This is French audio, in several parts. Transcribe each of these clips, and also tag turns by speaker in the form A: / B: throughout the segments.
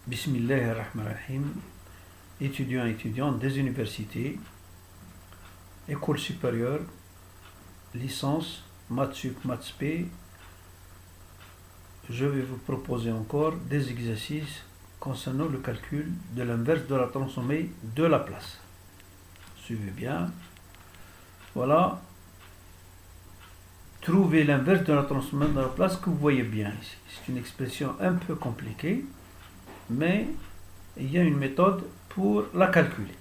A: Bismillahirrahmanirrahim. Étudiants et étudiantes des universités, école supérieure, licence, maths sup, maths spé, je vais vous proposer encore des exercices concernant le calcul de l'inverse de la transformée de Laplace. Suivez bien. Voilà. Trouvez l'inverse de la transformée de Laplace que vous voyez bien ici. C'est une expression un peu compliquée, mais il y a une méthode pour la calculer.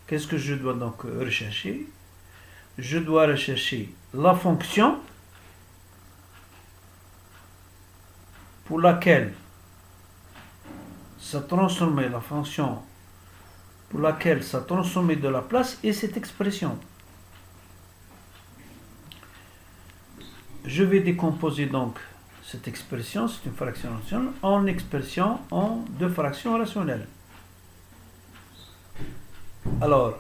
A: Qu'est-ce que je dois donc rechercher? Je dois rechercher la fonction pour laquelle ça transformé, la fonction pour laquelle ça transformé de Laplace est cette expression. Je vais décomposer donc cette expression, c'est une fraction rationnelle, en expression en deux fractions rationnelles. Alors,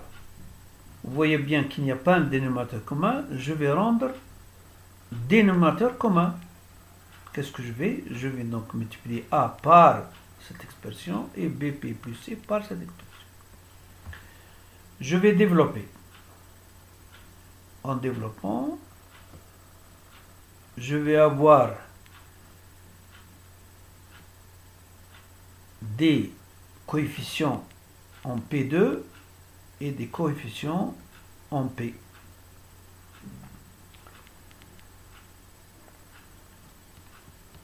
A: vous voyez bien qu'il n'y a pas un dénominateur commun, je vais rendre dénominateur commun. Qu'est-ce que je vais? Je vais donc multiplier A par cette expression et BP plus C par cette expression. Je vais développer. En développant, je vais avoir des coefficients en P2 et des coefficients en P.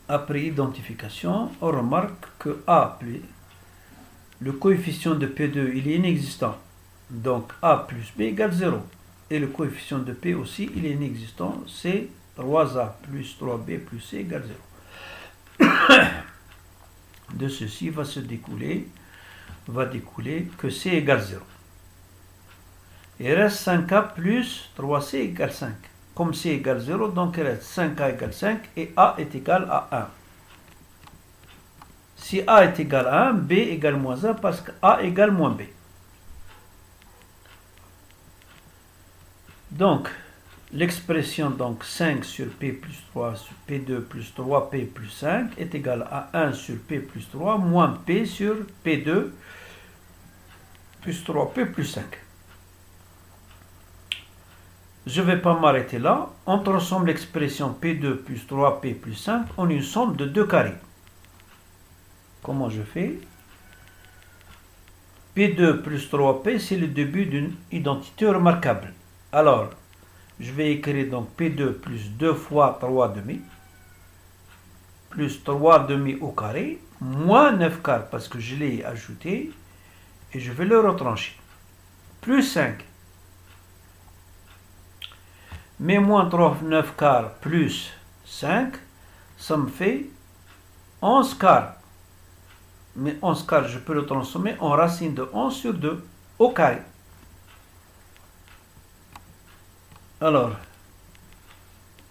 A: Après identification, on remarque que A, le coefficient de P2, il est inexistant. Donc A plus B égale 0. Et le coefficient de P aussi, il est inexistant. C'est 3A plus 3B plus C égale 0. De ceci va découler que C égale 0. Il reste 5A plus 3C égale 5. Comme C égale 0, donc il reste 5A égale 5 et A est égal à 1. Si A est égal à 1, B égale moins 1 parce que A égale moins B. Donc, l'expression donc 5 sur P plus 3 sur P2 plus 3P plus 5 est égale à 1 sur P plus 3 moins P sur P2 plus 3P plus 5. Je ne vais pas m'arrêter là. On transforme l'expression P2 plus 3P plus 5 en une somme de 2 carrés. Comment je fais? P2 plus 3P, c'est le début d'une identité remarquable. Alors, je vais écrire donc P2 plus 2 fois 3 demi, plus 3 demi au carré, moins 9 quarts parce que je l'ai ajouté, et je vais le retrancher. Plus 5. Mais moins 3, 9 quarts plus 5, ça me fait 11 quarts. Mais 11 quarts, je peux le transformer en racine de 11 sur 2 au carré. Alors,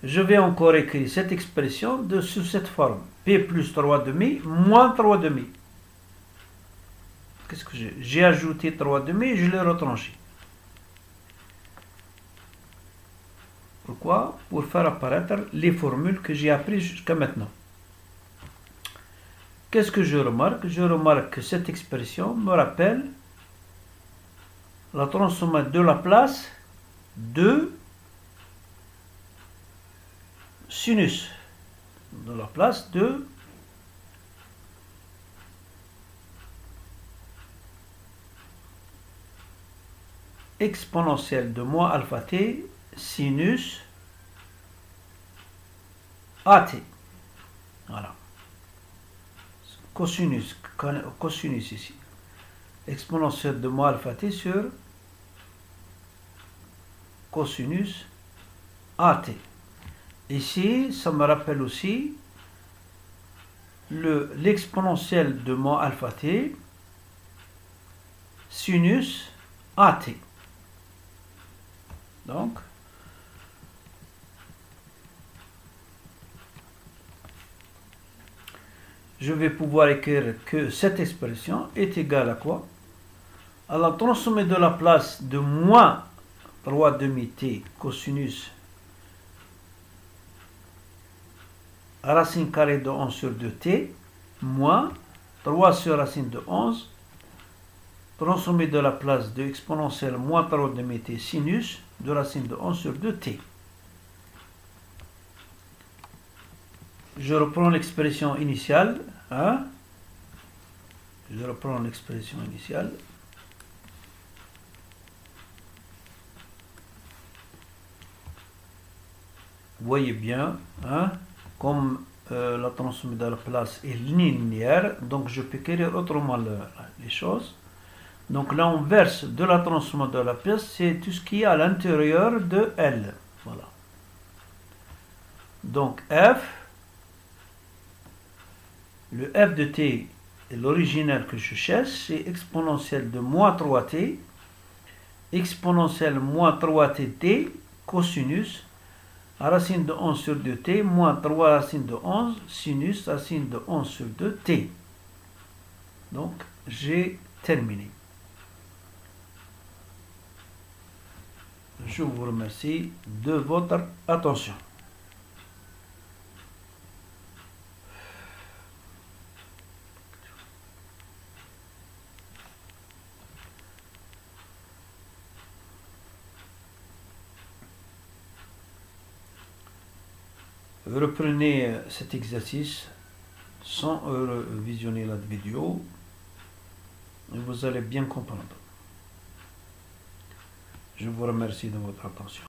A: je vais encore écrire cette expression sous cette forme. P plus 3 demi moins 3 demi. Qu'est-ce que j'ai ajouté 3 demi et je l'ai retranché. Pourquoi? Pour faire apparaître les formules que j'ai apprises jusqu'à maintenant. Qu'est-ce que je remarque? Je remarque que cette expression me rappelle la transformée de Laplace de sinus. De Laplace de exponentielle de moins alpha t sinus AT. Voilà. Cosinus ici. Exponentielle de moins alpha t sur cosinus AT. Ici, ça me rappelle aussi l'exponentielle de moins alpha t sinus AT. Donc, je vais pouvoir écrire que cette expression est égale à quoi? À la transformée de Laplace de moins 3 demi t cosinus racine carrée de 11 sur 2t moins 3 sur racine de 11, transformé de la place de exponentielle moins 3 demi t sinus de racine de 11 sur 2t. Je reprends l'expression initiale. Hein? Je reprends l'expression initiale. Vous voyez bien, hein, comme la transformée de la place est linéaire, donc je peux écrire autrement les choses. Donc l'inverse de la transformée de la pièce, c'est tout ce qui est à l'intérieur de L. Voilà. Donc f, le f de t, l'original que je cherche, c'est exponentielle de moins 3t, exponentielle moins 3tt, cosinus, racine de 11 sur 2t, moins 3 racine de 11, sinus, racine de 11 sur 2t. Donc, j'ai terminé. Je vous remercie de votre attention. Reprenez cet exercice sans visionner la vidéo et vous allez bien comprendre. Je vous remercie de votre attention.